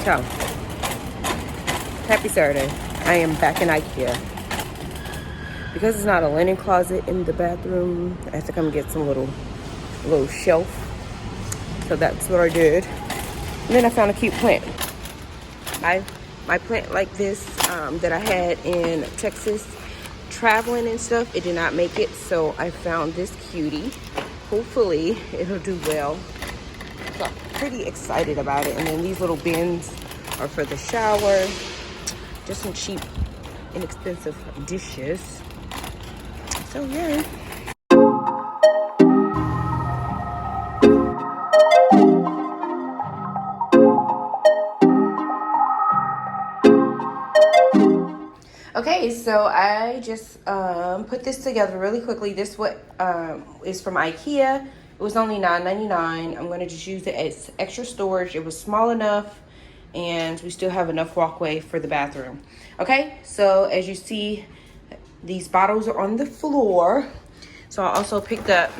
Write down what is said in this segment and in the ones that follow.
So, happy Saturday. I am back in Ikea. Because it's not a linen closet in the bathroom, I have to come get some little shelf. So that's what I did. And then I found a cute plant. My plant like this that I had in Texas, traveling and stuff, it did not make it. So I found this cutie. Hopefully it'll do well. So I'm pretty excited about it. And then these little bins are for the shower. Just some cheap, inexpensive dishes. So yeah. Okay, so I just put this together really quickly. This is from Ikea. It was only $9.99. I'm going to just use it as extra storage. It was small enough, and we still have enough walkway for the bathroom. Okay, so as you see, these bottles are on the floor. So I also picked up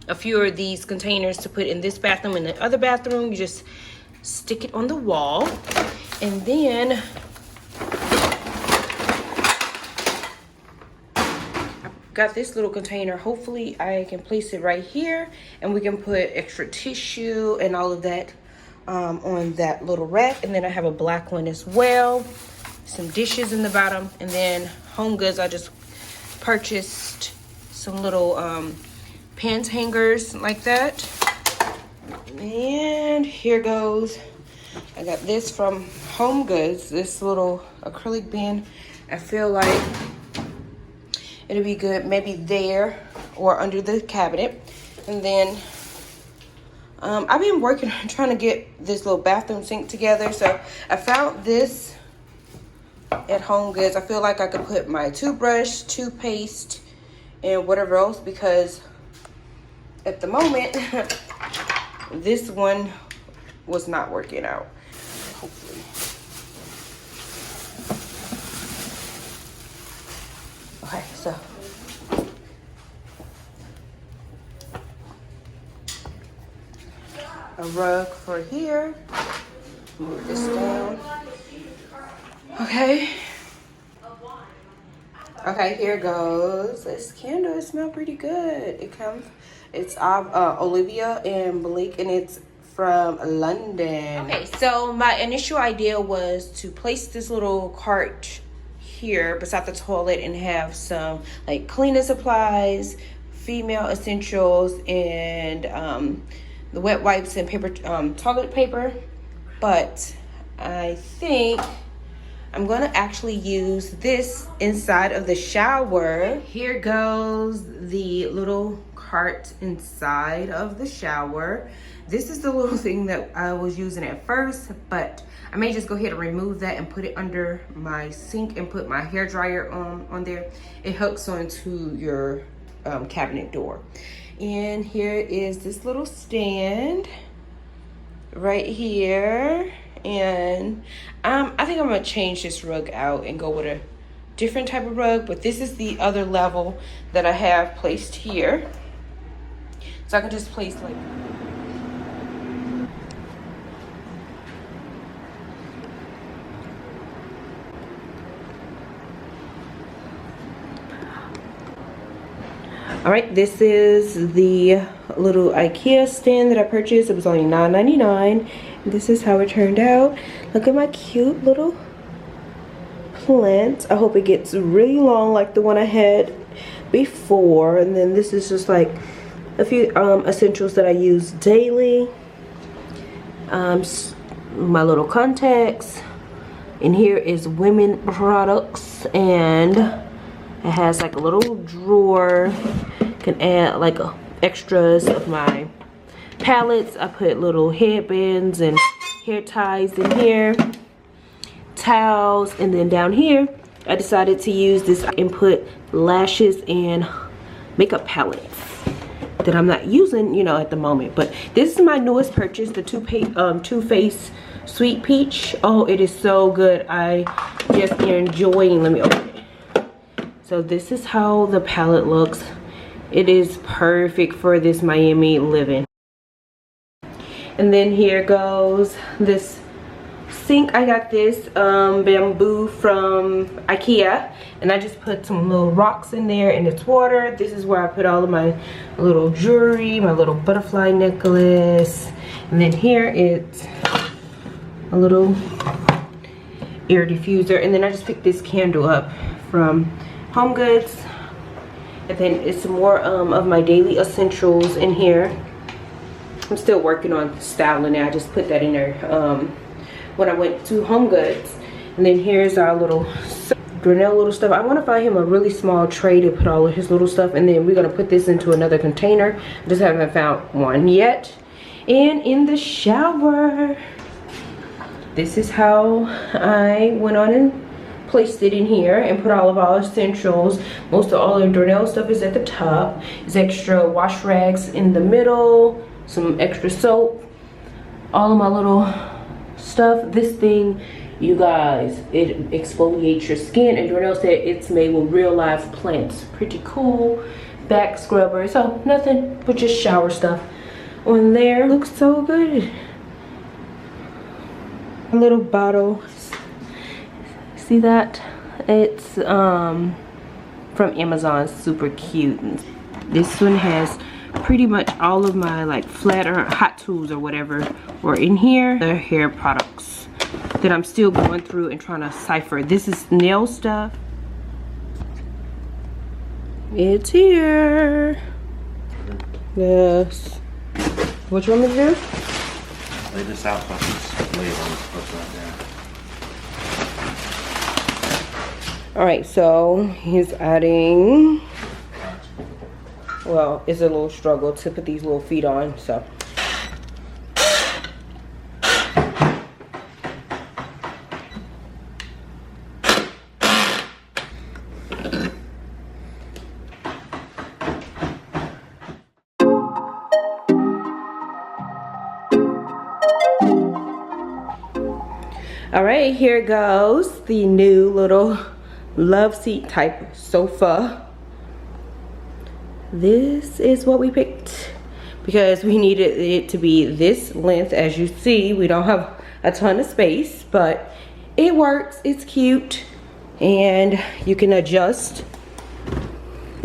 a few of these containers to put in this bathroom. In the other bathroom, you just stick it on the wall. And then got this little container. Hopefully I can place it right here and we can put extra tissue and all of that on that little rack. And then I have a black one as well, some dishes in the bottom. And then Home Goods, I just purchased some little pants hangers like that. And here goes, I got this from Home Goods, this little acrylic bin. I feel like it'll be good maybe there or under the cabinet. And then I've been working on trying to get this little bathroom sink together. So I found this at Home Goods. I feel like I could put my toothbrush, toothpaste, and whatever else, because at the moment this one was not working out. Hopefully. Okay, so a rug for here. Move this down. Okay. Okay, here goes. This candle, it smells pretty good. It's Olivia and Blake, and it's from London. Okay, so my initial idea was to place this little cart here beside the toilet and have some like cleaning supplies, female essentials, and the wet wipes and paper, toilet paper. But I think I'm gonna actually use this inside of the shower. Here goes the little cart inside of the shower. This is the little thing that I was using at first, but I may just go ahead and remove that and put it under my sink and put my hair dryer on there. It hooks onto your cabinet door. And here is this little stand right here. And I think I'm gonna change this rug out and go with a different type of rug, but this is the other level that I have placed here. So I can just place like, all right, this is the little Ikea stand that I purchased. It was only $9.99. This is how it turned out. Look at my cute little plant. I hope it gets really long like the one I had before. And then this is just like a few essentials that I use daily. My little contacts. And here is women products, and it has like a little drawer. Can add like extras of my palettes. I put little headbands and hair ties in here, towels, and then down here I decided to use this and put lashes and makeup palettes that I'm not using, you know, at the moment. But this is my newest purchase, the Too Faced Sweet Peach. Oh, it is so good. I just enjoying. Let me open it. So this is how the palette looks. It is perfect for this Miami living. And then here goes this sink. I got this bamboo from Ikea, and I just put some little rocks in there and it's water. This is where I put all of my little jewelry, my little butterfly necklace. And then here it's a little air diffuser. And then I just picked this candle up from Home Goods. And then it's some more of my daily essentials in here. I'm still working on styling it. I just put that in there when I went to Home Goods. And then here's our little Dronell little stuff. I want to find him a really small tray to put all of his little stuff, and then we're going to put this into another container. I just haven't found one yet. And in the shower, this is how I went on and placed it in here and put all of our essentials. Most of all the Dronell stuff is at the top. There's extra wash rags in the middle, some extra soap, all of my little stuff. This thing, you guys, it exfoliates your skin, and Dronell said it's made with real live plants. Pretty cool. Back scrubber. So nothing but just shower stuff on there. Looks so good. A little bottle. See that? It's from Amazon. Super cute. This one has pretty much all of my like flat or hot tools or whatever were in here. The hair products that I'm still going through and trying to cipher. This is nail stuff. It's here. Yes. What you want me to do? Lay this out so I can lay it on the stuff right there. Alright, so he's adding, well, it's a little struggle to put these little feet on, so. Alright, here goes the new little love seat type sofa. This is what we picked because we needed it to be this length. As you see, we don't have a ton of space, but it works. It's cute, and you can adjust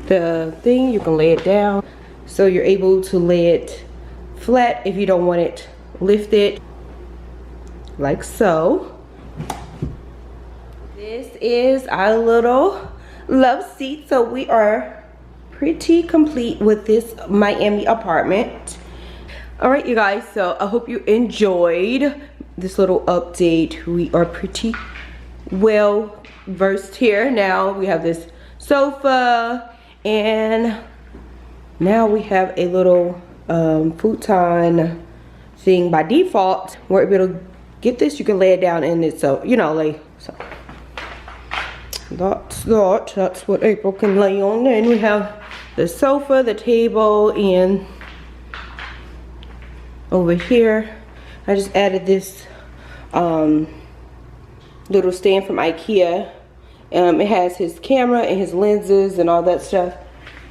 the thing. You can lay it down, so you're able to lay it flat if you don't want it lifted, like so. This is our little love seat. So we are pretty complete with this Miami apartment. All right, you guys, so I hope you enjoyed this little update. We are pretty well versed here. Now we have this sofa, and now we have a little futon thing by default. We're able to get this. You can lay it down in it, so you know, like so. That's what April can lay on. Then we have the sofa, the table, and over here I just added this little stand from Ikea. It has his camera and his lenses and all that stuff.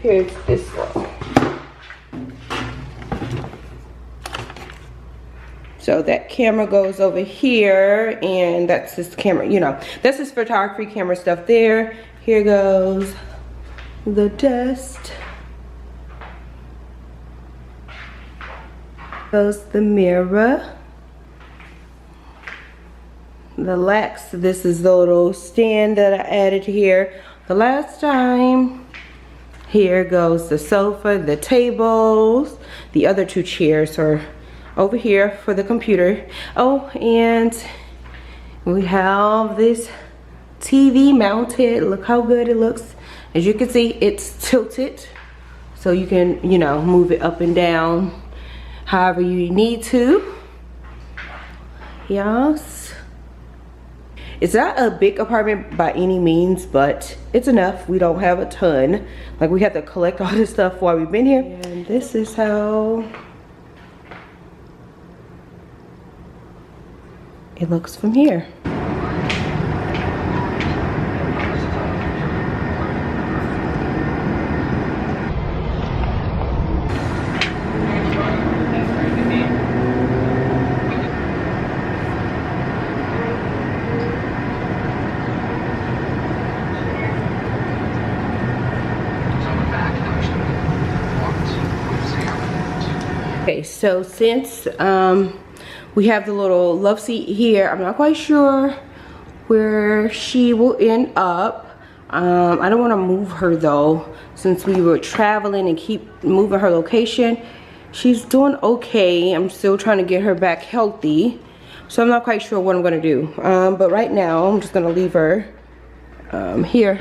Here's this one. So that camera goes over here, and that's his camera, you know, that's his photography camera stuff there. Here goes the desk. Goes the mirror. The Lex, this is the little stand that I added here the last time. Here goes the sofa, the tables. The other two chairs are over here for the computer. Oh, and we have this TV mounted. Look how good it looks. As you can see, it's tilted, so you can, you know, move it up and down however you need to. Yes, it's not a big apartment by any means, but it's enough. We don't have a ton. Like, we have to collect all this stuff while we've been here. And this is how it looks from here. so since we have the little love seat here, I'm not quite sure where she will end up. I don't want to move her though, since we were traveling and keep moving her location. She's doing okay. I'm still trying to get her back healthy, so I'm not quite sure what I'm going to do. But right now I'm just going to leave her here.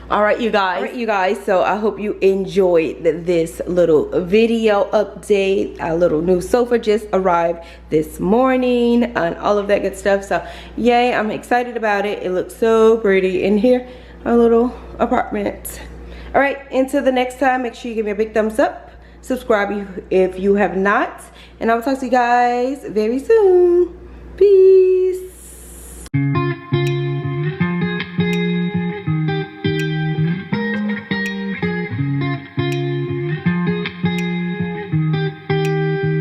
All right, you guys, so I hope you enjoyed this little video update. Our little new sofa just arrived this morning and all of that good stuff. So yay, I'm excited about it. It looks so pretty in here, our little apartment. All right, until the next time, make sure you give me a big thumbs up, subscribe if you have not, and I will talk to you guys very soon.